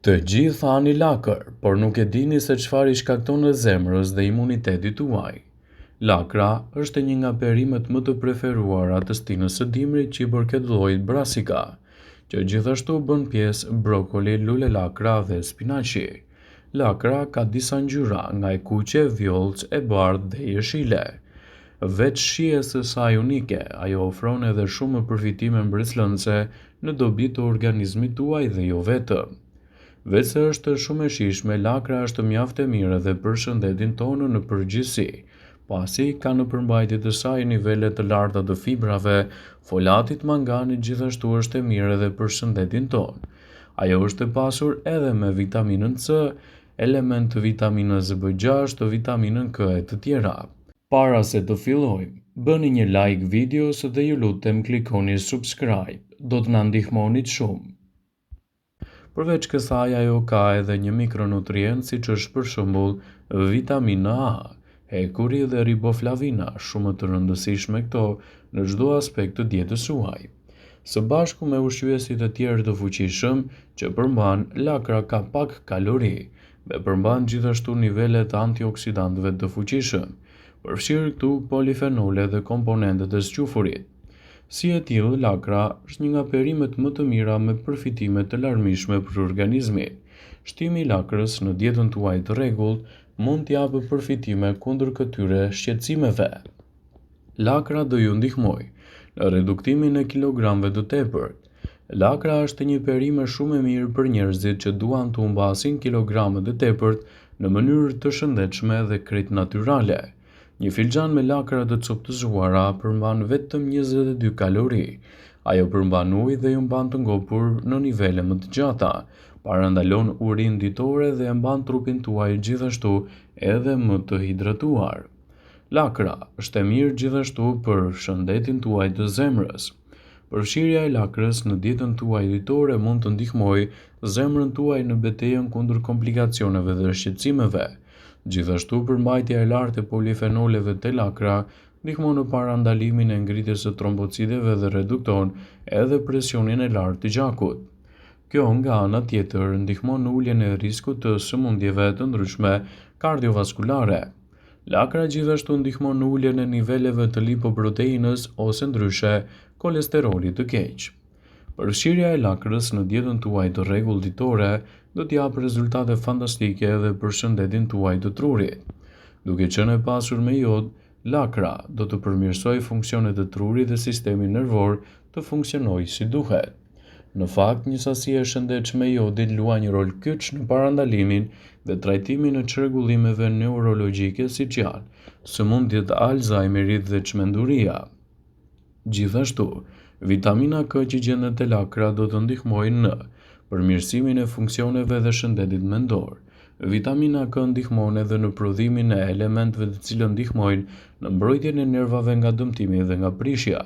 Të gjithë hani lakër, por nuk e dini se çfarë i shkakton në zemrës dhe imunitetit tuaj. Lakra është një nga perimet më të preferuara të stinës së dimrit që i përket llojit brassica, që gjithashtu bën pjesë brokoli, lule lakra dhe spinaqi. Lakra ka disa ngjyra, nga e kuqe, vjollcë, e bardhë dhe jeshile. Veç shijes së saj unike, ajo ofron edhe shumë përfitime mbretëreshëse në dobi të organizmit tuaj dhe jo vetëm. Veç se është shumë e shijshme, lakra është mjaft e mirë edhe për shëndetin tonë në përgjithësi, pasi ka në përmbajtje të saj nivele të larta të fibrave, folatit, manganit, gjithashtu është e mirë edhe për shëndetin tonë. Ajo është e pasur edhe me vitaminën C, element të vitaminës B6, të vitaminën K e të tjera. Para se të fillojmë, bëni një like videos dhe ju lutem klikoni subscribe, do të na ndihmonit shumë. Përveç kësaj, ajo ka edhe një mikronutrient siç është për shembull vitamina A, hekuri dhe riboflavina, shumë të rëndësishme këto në çdo aspekt të dietës suaj. Së bashku me ushqyesit e tjerë të fuqishëm që përmban, lakra ka pak kalori dhe përmban gjithashtu nivele të antioksidantëve të fuqishëm, përfshirë këtu polifenole dhe komponentet e zgjufurit. Si e tillë, lakra është një nga perimet më të mira me përfitime të larmishme për organizmin. Shtimi i lakrës në dietën tuaj të rregullt mund t'japë përfitime kundër këtyre shqetësimeve. Lakra do ju ndihmojë në reduktimin e kilogramëve të tepërt. Lakra është një perime shumë e mirë për njerëzit që duan të humbasin kilogramë të tepërt në mënyrë të shëndetshme dhe krejt natyrale. Një filxhan me lakra të coptëzuara përmban vetëm 22 kalori. Ajo përmban ujë dhe ju mban të ngopur në nivele më të gjata, parandalon urinë ditore dhe e mban trupin tuaj gjithashtu edhe më të hidratuar. Lakra është e mirë gjithashtu për shëndetin tuaj të zemrës. Përfshirja e lakrës në dietën tuaj ditore mund të ndihmojë zemrën tuaj në betejën kundër komplikacioneve dhe shqetësimeve. Gjithashtu, përmbajtja e lartë e polifenoleve te lakra ndihmon në parandalimin e ngritjes së trombocideve dhe redukton edhe presionin e lartë të gjakut. Kjo nga ana tjetër ndihmon në uljen e riskut të sëmundjeve të ndryshme kardiovaskulare. Lakra gjithashtu ndihmon në uljen e niveleve të lipoproteinës ose ndryshe kolesterolit të keq. Përfshirja e lakrës në dietën tuaj të rregullt ditore do t'japë rezultate fantastike edhe për shëndetin tuaj të trurit. Duke qenë e pasur me jod, lakra do të përmirësojë funksionet e trurit dhe sistemi nervor të funksionojë si duhet. Në fakt, një sasi e shëndetshme e jodit luan një rol kyç në parandalimin dhe trajtimin e çrregullimeve neurologjike siç janë sëmundjet e Alzheimerit dhe çmenduria. Gjithashtu, vitamina K që gjendet te lakra do të ndihmojë në përmirësimin e funksioneve dhe shëndetit mendor. Vitamina K ndihmon edhe në prodhimin e elementëve të cilët ndihmojnë në mbrojtjen e nervave nga dëmtimi dhe nga prishja.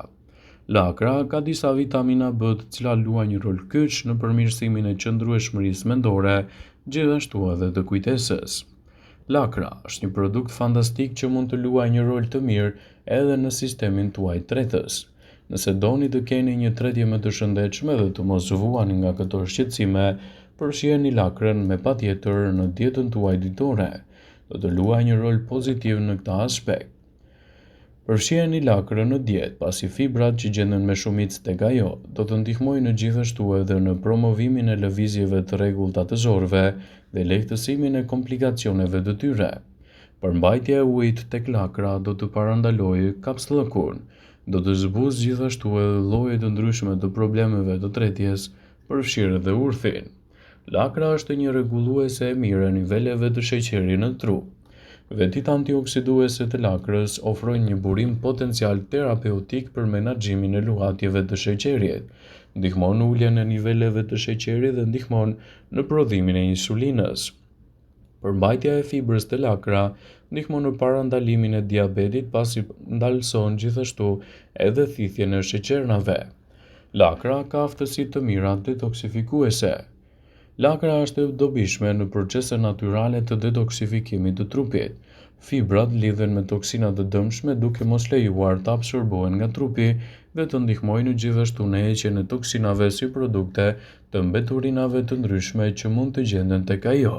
Lakra ka disa vitamina B të cilat luajnë një rol kyç në përmirësimin e qëndrueshmërisë mendore, gjithashtu edhe të kujtesës. Lakra është një produkt fantastik që mund të luajë një rol të mirë edhe në sistemin tuaj tretës. Nëse doni të keni një tretje më të shëndetshme dhe të mos vuani nga këto shqetësime, përfshiheni lakrën me patjetër në dietën tuaj ditore. Do të luajë një rol pozitiv në këtë aspekt. Përfshiheni lakrën në dietë, pasi fibrat që gjenden me shumicë tek ajo do të ndihmojnë gjithashtu edhe në promovimin e lëvizjeve të rregullta të zorëve dhe lehtësimin e komplikacioneve të tyre. Përmbajtja e ujit tek lakra do të parandalojë kapsllëkun, do të zbuzë gjithashtu edhe lloje të ndryshme të problemeve të tretjes, përfshirë edhe urthin. Lakra është një rregulluese e mirë e niveleve të sheqerit në trup. Vetit antioksiduese të lakrës ofrojnë një burim potencial terapeutik për menaxhimin e luhatjeve të sheqerit, ndihmon në uljen e niveleve të sheqerit dhe ndihmon në prodhimin e insulinës. Përmbajtja e fibrës të lakra ndihmon në parandalimin e diabetit pasi ndalson gjithashtu edhe thithjen e sheqernave. Lakra ka aftësi të mira detoksifikuese. Lakra është e dobishme në procese natyrale të detoksifikimit të trupit. Fibrat lidhen me toksina të dëmshme duke mos lejuar të absorbohen nga trupi dhe të ndihmojnë gjithashtu në heqjen e toksinave si produkte të mbeturinave të ndryshme që mund të gjenden tek ajo.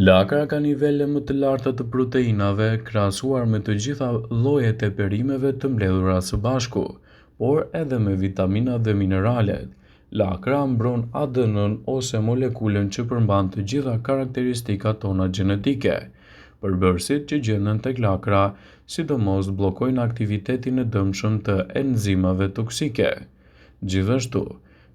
Lakra ka nivele më të larta të proteinave krahasuar me të gjitha llojet e perimeve të mbledhura së bashku, por edhe me vitaminat dhe mineralet. Lakra mbron ADN-n ose molekulën që përmban të gjitha karakteristikat tona gjenetike. Përbërësit që gjenden tek lakra, sidomos bllokojnë aktivitetin e dëmshëm të enzimave toksike. Gjithashtu,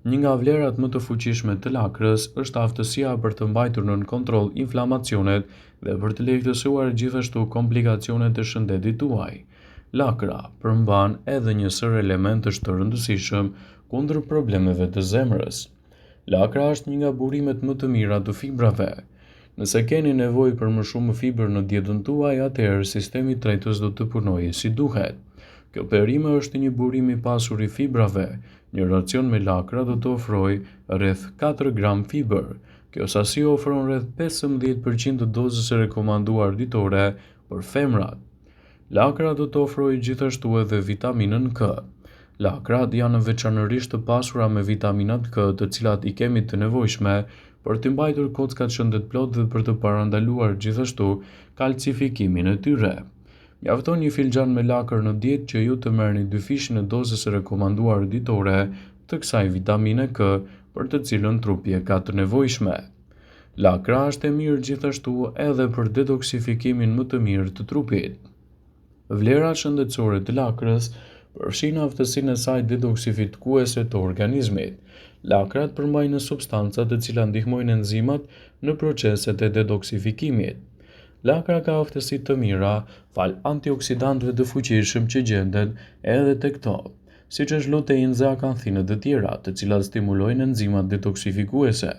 një nga vlerat më të fuqishme të lakrës është aftësia për të mbajtur nën kontroll inflamacionet dhe për të lehtësuar gjithashtu komplikacionet e shëndetit tuaj. Lakra përmban edhe një sër elementësh të rëndësishëm kundër problemeve të zemrës. Lakra është një nga burimet më të mira të fibrave. Nëse keni nevojë për më shumë fibër në dietën tuaj, atëherë sistemi tretës do të punojë si duhet. Kjo perime është një burim i pasur i fibrave. Një racion me lakra do të ofrojë rreth 4 gram fibër. Kjo sasi ofron rreth 15% të dozës së rekomanduar ditore për femrat. Lakra do të ofrojë gjithashtu edhe vitaminën K. Lakrat janë veçanërisht të pasura me vitaminat K, të cilat i kemi të nevojshme për të mbajtur kockat shëndetplot dhe për të parandaluar gjithashtu kalcifikimin e tyre. Mjafton një filxhan me lakër në dietë që ju të merrni 2 fishë në dozës së rekomanduar ditore të kësaj vitamine K, për të cilën trupi e ka të nevojshme. Lakra është e mirë gjithashtu edhe për detoksifikimin më të mirë të trupit. Vlerat shëndetësore të lakrës përfshin aftësinë e saj detoksifikuese të organizmit. Lakrat përmbajnë substanca të cilat ndihmojnë enzimat në proceset e detoksifikimit. Lakra ka aftësi të mira fal antioksidantëve të fuqishëm që gjenden edhe tek to, siç është luteinë dhe akanthinët e tjera, të cilat stimulojnë enzimat detoksifikuese.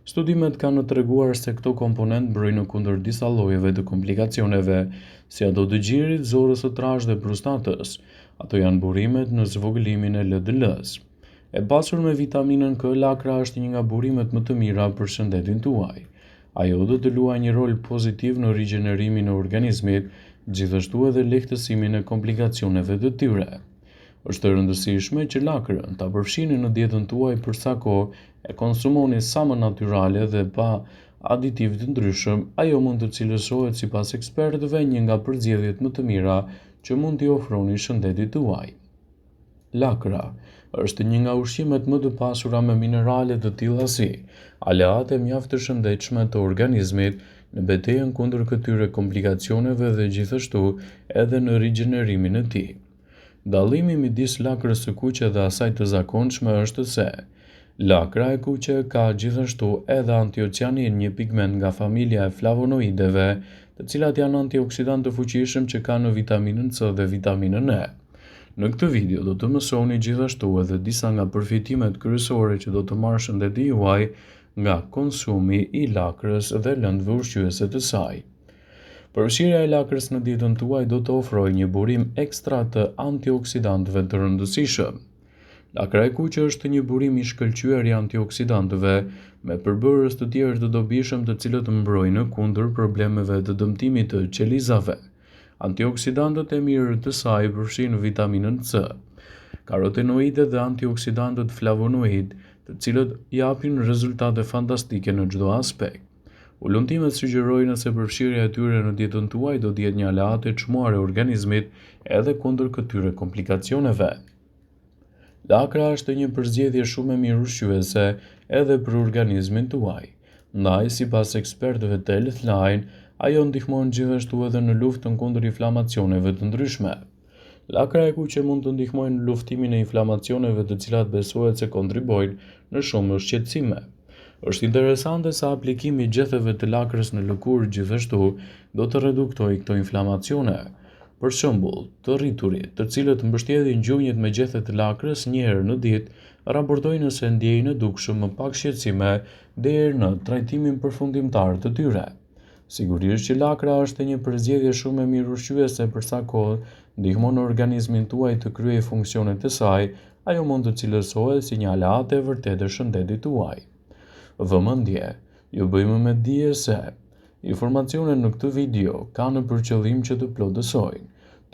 Studimet kanë treguar se këto komponentë mbrojnë kundër disa llojeve të komplikacioneve, si ato të gjirit, zorrës së trashë dhe prostatës. Ato janë burimet në zvogëlimin e LDL-s. E pasur me vitaminën K, lakra është një nga burimet më të mira për shëndetin tuaj. Ajo do të luajë një rol pozitiv në rigjenerimin e organizmit, gjithashtu edhe lehtësimin e komplikacioneve të tyre. Është e rëndësishme që lakrën ta përfshini në dietën tuaj për sa kohë e konsumoni sa më natyrale dhe pa aditiv të ndryshëm. Ajo mund të cilësohet sipas ekspertëve një nga përzgjedhjet më të mira që mund t'i ofroni shëndetit tuaj. Lakra është një nga ushqimet më të pasura me minerale të tilla si aleate mjaft të shëndetshme të organizmit në betejën kundër këtyre komplikacioneve dhe gjithashtu edhe në rigjenerimin e tij. Dallimi midis lakrës së kuqe dhe asaj të zakonshme është se lakra e kuqe ka gjithashtu edhe antioциanin, një pigment nga familja e flavonoideve, të cilat janë antioksidantë të fuqishëm që kanë në vitaminën C dhe vitaminën E. Në këtë video do të mësoni gjithashtu edhe disa nga përfitimet kryesore që do të marrë shëndeti juaj nga konsumi i lakrës dhe lëndëve ushqyese të saj. Përfshirja e lakrës në dietën tuaj do të ofrojë një burim ekstra të antioksidantëve të rëndësishëm. Lakra e kuqe është një burim i shkëlqyer i antioksidantëve me përbërës të tjerë të dobishëm, të cilët mbrojnë kundër problemeve të dëmtimit të qelizave. Antioksidantët e mirë të saj përfshin vitaminën C, karotenoidët dhe antioksidantët flavonoid, të cilët japin rezultate fantastike në çdo aspekt. Ullumtimet sugjerojnë se përfshirja e tyre në dietën tuaj do të jetë një aleate çmuar e organizmit edhe kundër këtyre komplikacioneve. Lakra është një përzgjedhje shumë e mirë ushqyese edhe për organizmin tuaj. Ndaj, sipas ekspertëve të Healthline, ajo ndihmon gjithashtu edhe në luftën kundër inflamacioneve të ndryshme. Lakra e kuqe mund të ndihmojë në luftimin e inflamacioneve, të cilat besohet se kontribojnë në shumë shqetësime. Është interesante se aplikimi i gjetheve të lakrës në lëkurë gjithashtu do të reduktojë këto inflamacione. Për shembull, të rriturit, të cilët mbështjetin gjunjët me gjethe të lakrës një herë në ditë, raportojnë se ndjejnë dukshëm më pak shqetësime deri në trajtimin përfundimtar të tyre. Sigurisht që lakra është një përzgjedhje shumë e mirë ushqyese për sa kohë ndihmon organizmin tuaj të kryejë funksionet e saj, ajo mund të cilësohet si një aleate e vërtetë e shëndetit tuaj. Vëmendje, ju bëjmë me dije se Informacionet në këtë video kanë për qëllim që të plotësojnë,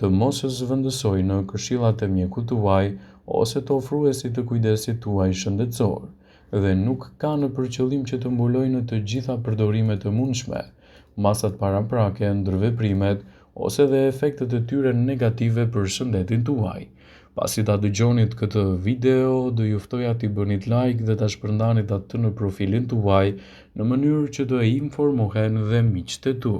të mos zëvendësojnë në këshillat e mjekut tuaj ose të ofruesit të kujdesit tuaj shëndetësor, dhe nuk kanë për qëllim që të mbulojnë të gjitha përdorimet e mundshme, masat paraprake, ndërveprimet ose dhe efektet e tyre negative për shëndetin tuaj. Pasi ta dëgjonit këtë video, do ju ftoja t'i bënit like dhe ta shpërndanit atë në profilin tuaj në mënyrë që të informohen dhe miqtë e tu.